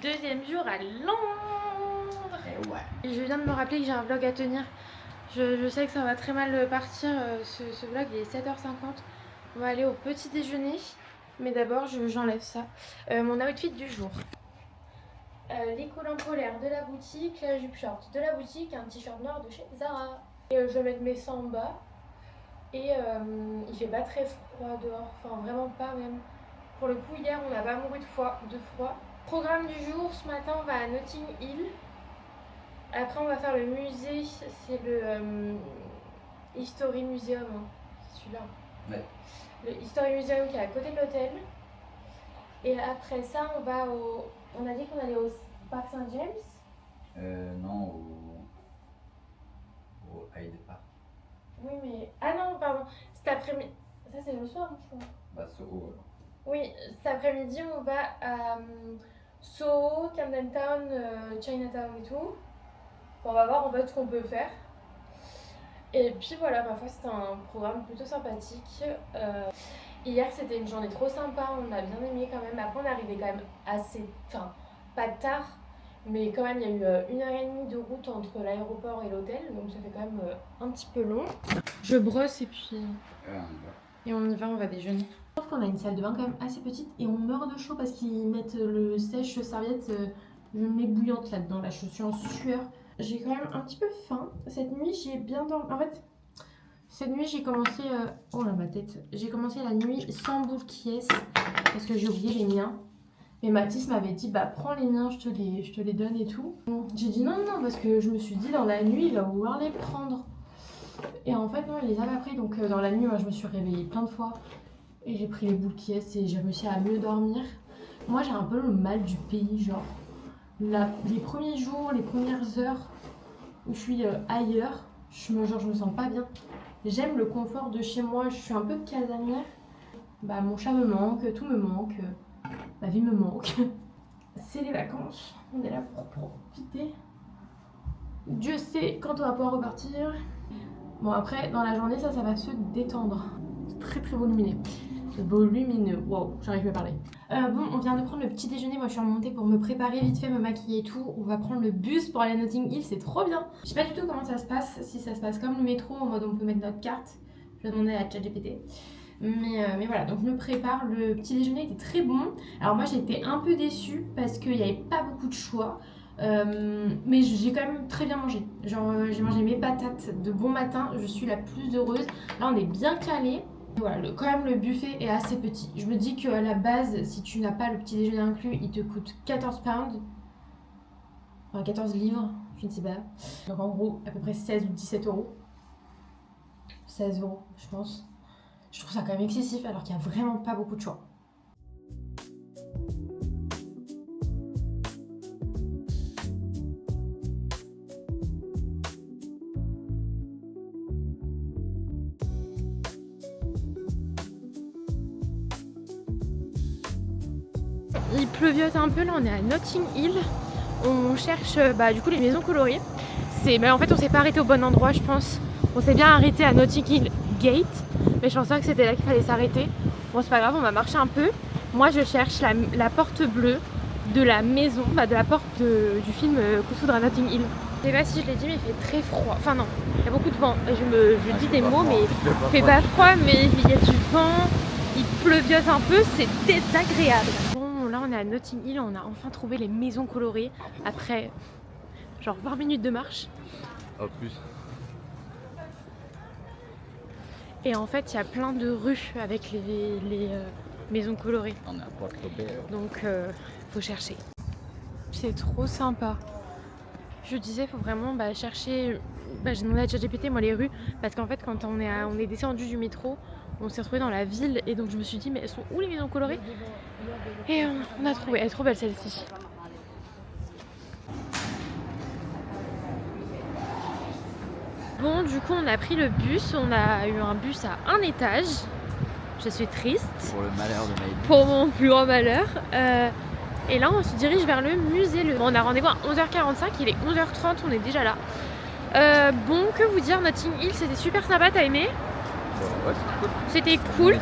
deuxième jour à Londres. Et ouais. Et je viens de me rappeler que j'ai un vlog à tenir. Je sais que ça va très mal partir, ce vlog, il est 7h50. On va aller au petit déjeuner. Mais d'abord, j'enlève ça. Mon outfit du jour. Les collants polaires de la boutique, la jupe short de la boutique, un t-shirt noir de chez Zara. Et je vais mettre mes sambas. Et il fait pas très froid dehors, enfin vraiment pas même. Pour le coup, hier, on n'a pas mouru de froid. Programme du jour, ce matin, on va à Notting Hill. Après, on va faire le musée, c'est le History Museum, hein. C'est celui-là. Ouais. Le History Museum qui est à côté de l'hôtel. Et après ça, on va au... On a dit qu'on allait au Parc Saint-James. Non, au Hyde Park. Oui, mais... Ah non, pardon, cet après-midi... Ça, c'est le soir, je crois. Bah, Soho. Oui, cet après-midi, on va à Soho, Camden Town, Chinatown et tout. On va voir en fait ce qu'on peut faire. Et puis voilà, ma foi, c'était un programme plutôt sympathique. Hier, c'était une journée trop sympa, on a bien aimé quand même. Après, on est arrivé quand même assez... Enfin, pas tard, mais quand même, il y a eu 1h30 de route entre l'aéroport et l'hôtel. Donc ça fait quand même un petit peu long. Je brosse et puis... Et on y va, on va déjeuner. Je trouve qu'on a une salle de bain quand même assez petite et on meurt de chaud parce qu'ils mettent le sèche-serviette bouillante là-dedans. Là, je suis en sueur. J'ai quand même un petit peu faim. Cette nuit, j'ai bien dormi. En fait, cette nuit, j'ai commencé... Oh là, ma tête. J'ai commencé la nuit sans boules-qui-est parce que j'ai oublié les miens. Mais Mathis m'avait dit, bah prends les miens, je te les donne et tout. J'ai dit non, parce que je me suis dit, dans la nuit, il va vouloir les prendre. Et en fait, non, il les a pas pris. Donc dans la nuit, moi, je me suis réveillée plein de fois. Et j'ai pris les boules-qui-est et j'ai réussi à mieux dormir. Moi, j'ai un peu le mal du pays, genre... les premiers jours, les premières heures où je suis ailleurs, je me sens pas bien. J'aime le confort de chez moi, je suis un peu casanière. Bah, mon chat me manque, tout me manque, ma vie me manque. C'est les vacances, on est là pour profiter. Dieu sait quand on va pouvoir repartir. Bon, après, dans la journée, ça va se détendre. C'est très très volumineux. Wow, j'arrive plus à parler. Bon, on vient de prendre le petit déjeuner. Moi, je suis remontée pour me préparer vite fait, me maquiller et tout. On va prendre le bus pour aller à Notting Hill. C'est trop bien. Je sais pas du tout comment ça se passe. Si ça se passe comme le métro, en mode on peut mettre notre carte. Je vais demander à ChatGPT. Mais voilà, donc je me prépare. Le petit déjeuner était très bon. Alors moi, j'étais un peu déçue parce qu'il n'y avait pas beaucoup de choix. Mais j'ai quand même très bien mangé. Genre, j'ai mangé mes patates de bon matin. Je suis la plus heureuse. Là, on est bien calé. Voilà, quand même le buffet est assez petit. Je me dis qu'à la base, si tu n'as pas le petit déjeuner inclus, il te coûte 14 pounds. Enfin 14 livres, je ne sais pas. Donc en gros, à peu près 16 ou 17 euros. 16 euros, je pense. Je trouve ça quand même excessif alors qu'il n'y a vraiment pas beaucoup de choix. Il pleuviote un peu, là on est à Notting Hill. On cherche du coup les maisons colorées. En fait on s'est pas arrêté au bon endroit je pense. On s'est bien arrêté à Notting Hill Gate. Mais je pense pas que c'était là qu'il fallait s'arrêter. Bon c'est pas grave, on va marcher un peu. Moi je cherche la porte bleue de la maison, de la porte du film Coup de foudre à Notting Hill. Je sais pas si je l'ai dit mais il fait très froid. Enfin non, il y a beaucoup de vent. Je dis des mots mais il fait pas froid mais il y a du vent. Il pleuviote un peu, c'est désagréable. Bon, là on est à Notting Hill, on a enfin trouvé les maisons colorées après genre 20 minutes de marche. En plus. Et en fait, il y a plein de rues avec les maisons colorées. On est à Port Robert. Donc, faut chercher. C'est trop sympa. Je disais, faut vraiment chercher. J'ai demandé à ChatGPT, moi, les rues, parce qu'en fait, quand on est descendu du métro, on s'est retrouvé dans la ville et donc je me suis dit mais elles sont où les maisons colorées? Et on a trouvé, elle est trop belle celle-ci. Bon du coup on a pris le bus, on a eu un bus à un étage. Je suis triste. Pour le malheur de Maïd. Pour mon plus grand malheur. Et là on se dirige vers le musée. Bon, on a rendez-vous à 11h45, il est 11h30, on est déjà là. Bon, que vous dire, Notting Hill c'était super sympa, t'as aimé? Ouais, c'était cool.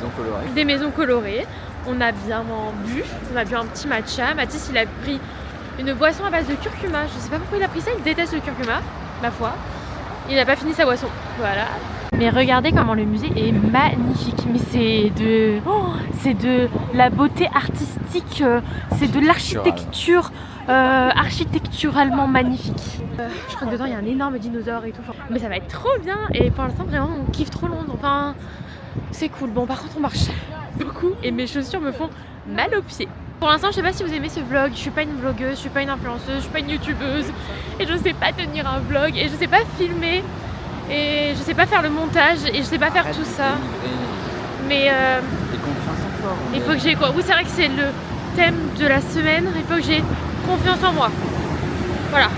Des maisons colorées. On a bien bu, on a bu un petit matcha. Mathis il a pris une boisson à base de curcuma. Je sais pas pourquoi il a pris ça, il déteste le curcuma, ma foi. Il n'a pas fini sa boisson. Voilà. Mais regardez comment le musée est magnifique. Mais c'est de la beauté artistique, c'est de l'architecture architecturalement magnifique. Je crois que dedans il y a un énorme dinosaure et tout. Mais ça va être trop bien et pour l'instant vraiment on kiffe trop Londres. Enfin c'est cool. Bon par contre on marche beaucoup et mes chaussures me font mal aux pieds. Pour l'instant je sais pas si vous aimez ce vlog. Je suis pas une vlogueuse, je suis pas une influenceuse, je suis pas une youtubeuse et je sais pas tenir un vlog et je sais pas filmer. Et je sais pas faire le montage et je sais pas faire tout ça. Mais il faut que j'ai quoi. Oui c'est vrai que c'est le thème de la semaine. Il faut que j'ai confiance en moi. Voilà.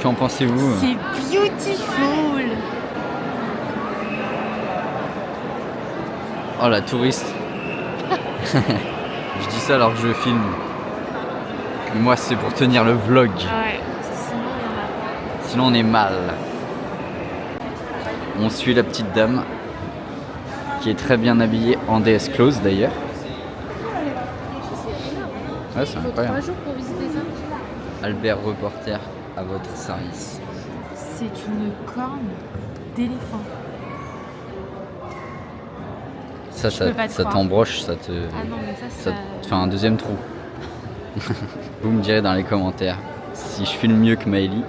Qu'en pensez-vous? C'est beautiful. Oh la touriste. Je dis ça alors que je filme. Mais moi c'est pour tenir le vlog. Ouais, sinon il y en a pas. Sinon on est mal. On suit la petite dame qui est très bien habillée en DS Clothes d'ailleurs. Ouais, c'est Il faut 3 incroyable. jours pour visiter ça. Albert Reporter à votre service. C'est une corne d'éléphant. Ça peux pas te croire. t'embroche, ça te Ah non mais ça te fait un deuxième trou. Vous me direz dans les commentaires si je filme mieux que Maëlie.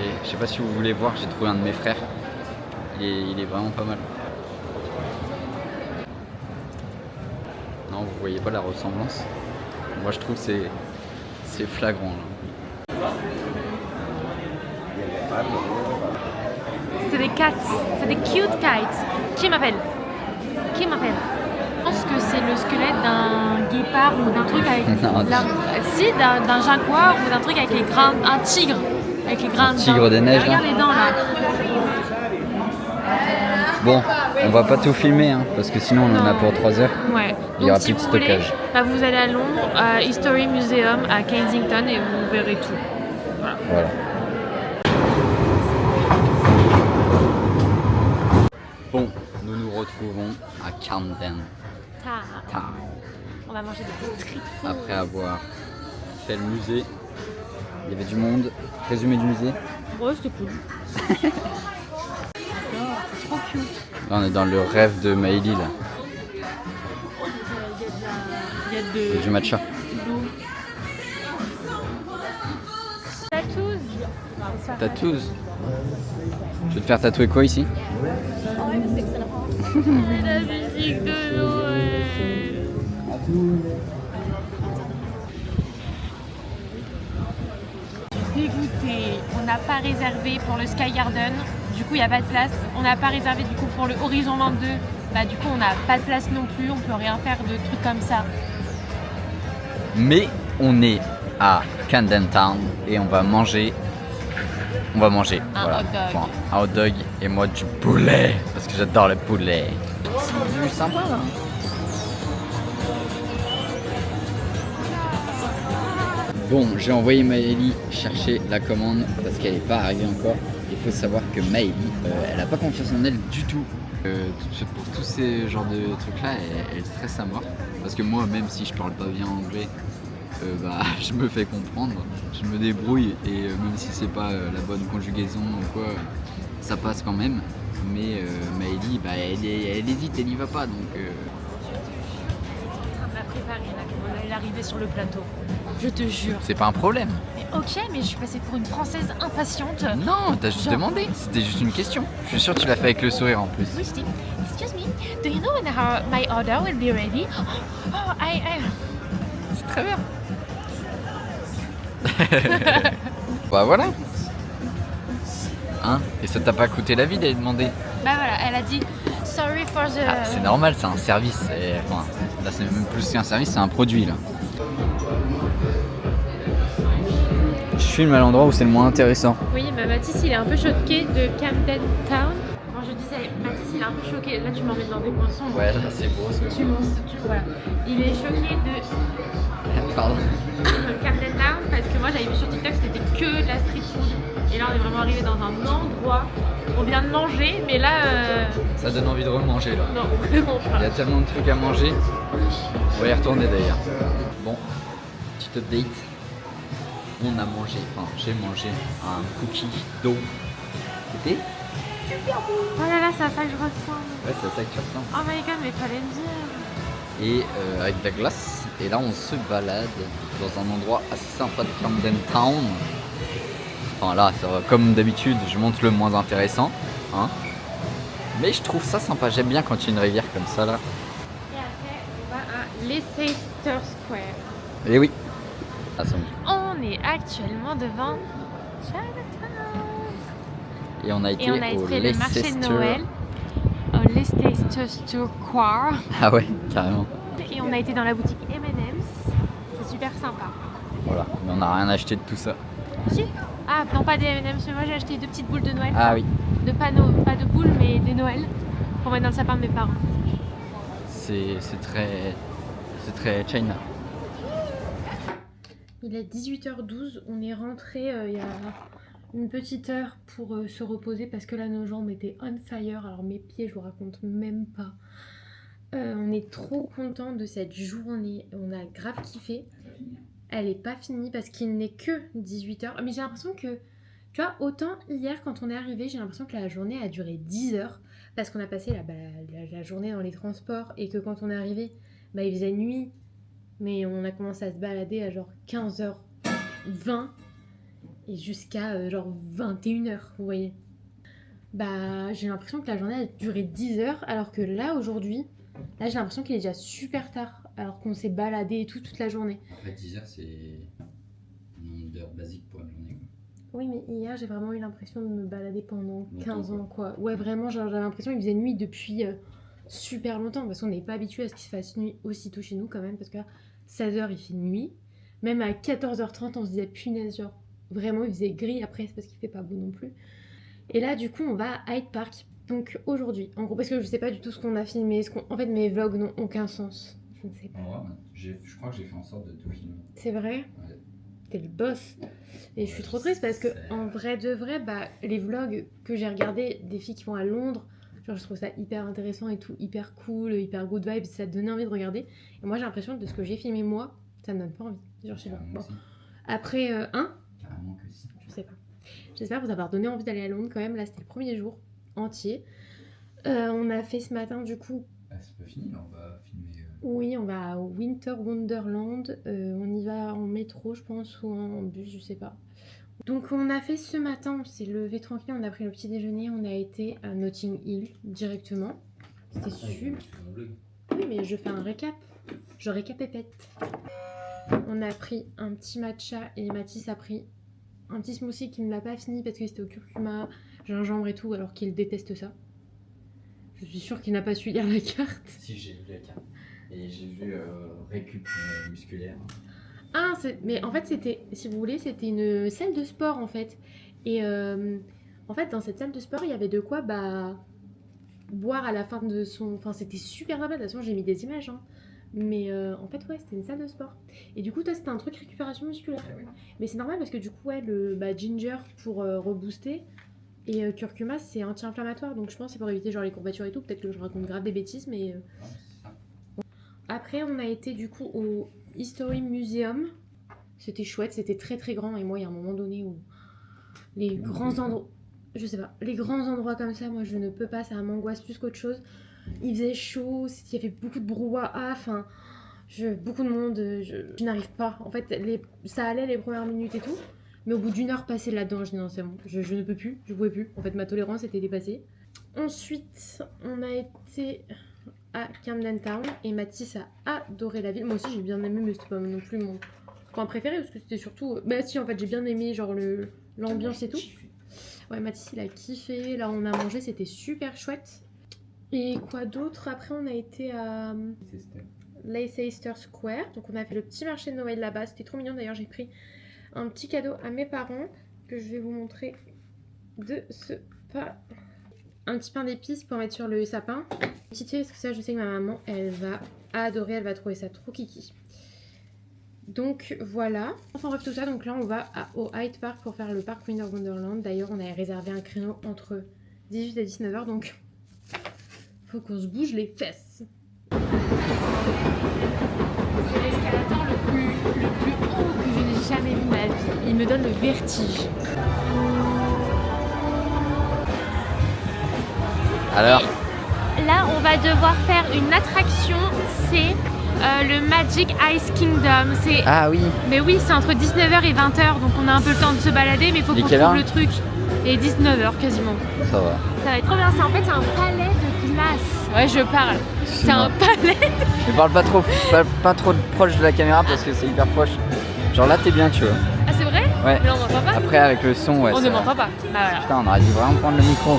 Et je sais pas si vous voulez voir, j'ai trouvé un de mes frères. Il est vraiment pas mal. Non, vous voyez pas la ressemblance? Moi je trouve que c'est flagrant là. C'est des cats, c'est des cute kites. Qui m'appelle? Je pense que c'est le squelette d'un guépard ou d'un truc avec... Non, Si, d'un jaguar ou d'un truc avec les grains... Un tigre avec les grains de tigre dents. des neiges, Regarde là. les dents là. Bon, on va pas tout filmer hein, parce que sinon on en a Non. pour 3 heures. Ouais. Il y aura Donc, plus de si vous voulez, stockage. bah, vous allez à Londres, à History Museum à Kensington et vous verrez tout. Voilà. Bon, nous nous retrouvons à Camden Town. On va manger des street food. Après avoir fait le musée. Il y avait du monde. Résumé du musée. Ouais, c'était cool. C'est trop cute. Là on est dans le rêve de Maëlie là. Il y a Il y a du matcha. Tattoos. Je vais te faire tatouer quoi ici? C'est la musique de Noël. Dégoûté, on n'a pas réservé pour le Sky Garden, du coup il n'y a pas de place. On n'a pas réservé du coup pour le Horizon 22, bah du coup on n'a pas de place non plus, on peut rien faire de trucs comme ça. Mais on est à Camden Town et on va manger. Un hot dog. Point. Un hot dog et moi du poulet parce que j'adore le poulet. C'est du sympa là. Bon, j'ai envoyé Maëlie chercher la commande parce qu'elle n'est pas arrivée encore. Il faut savoir que Maëlie, elle n'a pas confiance en elle du tout. Pour tous ces genres de trucs là, elle stresse à mort. Parce que moi, même si je parle pas bien anglais, je me fais comprendre, je me débrouille et même si c'est pas la bonne conjugaison ou quoi, ça passe quand même. Mais Maëlie, elle hésite, elle n'y va pas donc. On m'a préparé là, comment elle est arrivée sur le plateau. Je te jure. C'est pas un problème. Mais ok, mais je suis passée pour une Française impatiente. Non, t'as juste demandé. C'était juste une question. Je suis sûr que tu l'as fait avec le sourire en plus. Oui, je dis, excuse me, do you know when my order will be ready? Oh, C'est très bien. Bah voilà. Hein? Et ça t'a pas coûté la vie d'aller demander? Bah voilà, elle a dit, sorry for the... Ah, c'est normal, c'est un service. Enfin, là c'est même plus qu'un service, c'est un produit là. Je filme à l'endroit où c'est le moins intéressant. Oui, mais Mathis, il est un peu choqué de Camden Town. Quand je disais, Mathis, il est un peu choqué. Là, tu m'en mets dans des poinçons. Ouais, là c'est beau. Voilà. Il est choqué de Pardon. Camden Town parce que moi, j'avais vu sur TikTok, c'était que de la street food. Et là, on est vraiment arrivé dans un endroit. On vient de manger, mais là. Ça donne envie de remanger là. Non, vraiment Il y pas. a tellement de trucs à manger. On va y retourner d'ailleurs. Bon, petite update. On a mangé, enfin j'ai mangé un cookie d'eau. C'était Oh là là, c'est à ça que je ressens. Ouais, c'est à ça que tu ressens. Oh my god, mais fallait me dire. Et avec de la glace. Et là on se balade dans un endroit assez sympa de Camden Town. Enfin là, ça va, comme d'habitude, je montre le moins intéressant. Hein. Mais je trouve ça sympa, j'aime bien quand il y a une rivière comme ça là. Et après, on va à Leicester Square. Et oui. Ah, ça me- On est actuellement devant Chinatown. Et on a été Et on a au fait le marché de Leicester. Noël au Leicester Square. Ah ouais, carrément. Et on a été dans la boutique M&M's. C'est super sympa. Voilà, mais on n'a rien acheté de tout ça. Si. Ah non, pas des M&M's, mais moi j'ai acheté 2 petites boules de Noël. Ah oui, Pas de boules, mais des Noël. Pour mettre dans le sapin de mes parents. c'est très China. Il est 18h12, on est rentré il y a une petite heure pour se reposer parce que là nos jambes étaient on fire, alors mes pieds je vous raconte même pas. On est trop content de cette journée, on a grave kiffé. Elle est pas finie parce qu'il n'est que 18h, mais j'ai l'impression que, tu vois, autant hier quand on est arrivé, j'ai l'impression que la journée a duré 10 heures parce qu'on a passé la journée dans les transports et que quand on est arrivé, bah, il faisait nuit. Mais on a commencé à se balader à genre 15h20 et jusqu'à genre 21h, vous voyez. Bah, j'ai l'impression que la journée a duré 10 heures, alors que là, aujourd'hui, là, j'ai l'impression qu'il est déjà super tard, alors qu'on s'est baladé et tout toute la journée. En fait, 10 heures, c'est un nombre d'heures basique pour une journée. Oui, mais hier, j'ai vraiment eu l'impression de me balader pendant Longtemps, 15 ans, quoi. Ouais, vraiment, genre, j'avais l'impression qu'il faisait nuit depuis super longtemps, parce qu'on n'est pas habitué à ce qu'il se fasse nuit aussitôt chez nous, quand même, parce que 16h, il fait nuit. Même à 14h30, on se disait, punaise, genre, vraiment, il faisait gris. Après, c'est parce qu'il fait pas beau non plus. Et là, du coup, on va à Hyde Park. Donc, aujourd'hui, en gros, parce que je sais pas du tout ce qu'on a filmé. En fait, mes vlogs n'ont aucun sens. Je ne sais pas. En vrai, je crois que j'ai fait en sorte de tout filmer. C'est vrai? Ouais. T'es le boss. Et je suis trop triste parce que, en vrai de vrai, bah, les vlogs que j'ai regardés des filles qui vont à Londres, genre, je trouve ça hyper intéressant et tout, hyper cool, hyper good vibes, ça te donnait envie de regarder. Et moi, j'ai l'impression que de ce que j'ai filmé moi, ça me donne pas envie. Genre, je sais pas. Carrément Bon. aussi. Après, Carrément que si. je sais pas. J'espère vous avoir donné envie d'aller à Londres quand même. Là, c'était le premier jour entier. On a fait ce matin, du coup. Ah, c'est pas fini, là, on va filmer. Oui, on va au Winter Wonderland. On y va en métro, je pense, ou en bus, je sais pas. Donc, on a fait ce matin, on s'est levé tranquille, on a pris le petit déjeuner, on a été à Notting Hill directement. C'était super. Oui, mais je fais un récap. Je récapépète. On a pris un petit matcha et Mathis a pris un petit smoothie qui ne l'a pas fini parce que c'était au curcuma, gingembre et tout, alors qu'il déteste ça. Je suis sûre qu'il n'a pas su lire la carte. Si, j'ai vu la carte. Et j'ai vu récup musculaire. Ah, mais en fait, c'était, si vous voulez, c'était une salle de sport en fait. Et en fait, dans cette salle de sport, il y avait de quoi boire à la fin de son. Enfin, c'était super sympa. De toute façon, j'ai mis des images. Hein. Mais en fait, ouais, c'était une salle de sport. Et du coup, toi, c'était un truc récupération musculaire. Ah oui. Mais c'est normal parce que du coup, ouais, le ginger pour rebooster. Et curcuma, c'est anti-inflammatoire. Donc je pense que c'est pour éviter genre les courbatures et tout. Peut-être que je raconte grave des bêtises, mais. Ah, c'est ça. Après, on a été du coup au History Museum. C'était chouette, c'était très très grand. Et moi, il y a un moment donné où les grands endroits, je sais pas, les grands endroits comme ça, moi je ne peux pas, ça m'angoisse plus qu'autre chose. Il faisait chaud, il y avait beaucoup de brouhaha, enfin, beaucoup de monde, je n'arrive pas. En fait, ça allait les premières minutes et tout, mais au bout d'une heure passée là-dedans, je dis non, c'est bon, je ne peux plus, je pouvais plus. En fait, ma tolérance était dépassée. Ensuite, on a été à Camden Town et Mathis a adoré la ville. Moi aussi, j'ai bien aimé, mais c'était pas non plus mon point préféré parce que c'était surtout. Bah, si, en fait, j'ai bien aimé genre l'ambiance et tout. Ouais, Mathis, il a kiffé. Là, on a mangé, c'était super chouette. Et quoi d'autre? Après, on a été à Leicester Square. Donc, on a fait le petit marché de Noël là-bas. C'était trop mignon. D'ailleurs, j'ai pris un petit cadeau à mes parents que je vais vous montrer de ce pas. Un petit pain d'épices pour mettre sur le sapin. Petite fille, parce que ça, je sais que ma maman, elle va adorer. Elle va trouver ça trop kiki. Donc voilà. Enfin bref tout ça, donc là on va au Hyde Park pour faire le parc Winter Wonderland. D'ailleurs on avait réservé un créneau entre 18 et 19h donc faut qu'on se bouge les fesses. C'est l'escalator le plus haut que je n'ai jamais vu de ma vie. Il me donne le vertige. Alors, Là on va devoir faire une attraction, c'est le Magic Ice Kingdom. C'est... ah oui, Mais oui, c'est entre 19h et 20h, donc on a un peu le temps de se balader, mais il faut Il est qu'on quelle trouve heure le truc. Et 19h quasiment. ça va. Ça va être trop bien, c'est en fait c'est un palais de glace. Ouais, je parle. C'est un palais. Ne parle pas trop proche de la caméra parce que c'est hyper proche. Genre là t'es bien tu vois. Ah, c'est vrai? Ouais. Mais on m'entend pas? Après avec le son ouais. On ne m'entend pas. Bah voilà. Putain on aurait dû vraiment prendre le micro.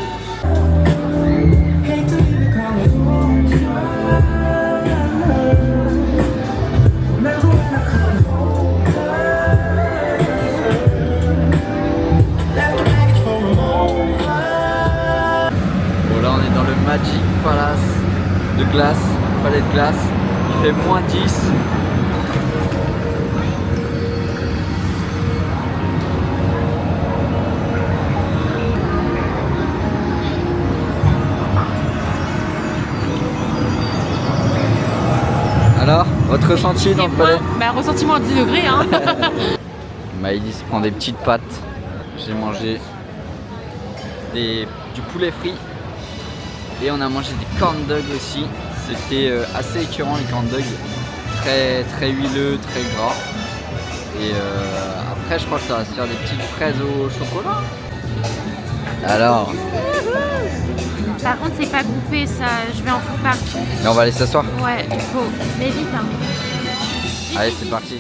Bon là on est dans le Magic Palace de glace, palais de glace. Il fait -10. Alors, votre ressenti dans le palais? Bah ressenti moins 10 degrés hein. Maëlys se prend des petites pâtes. J'ai mangé du poulet frit. Et on a mangé des corn dogs aussi. C'était assez écœurant les corn dogs. Très huileux, très gras. Et après je crois que ça va se faire des petites fraises au chocolat. Alors, Par contre c'est pas coupé ça, je vais en foutre partout. là on va aller s'asseoir. Ouais, il faut. Mais vite hein. Allez c'est parti.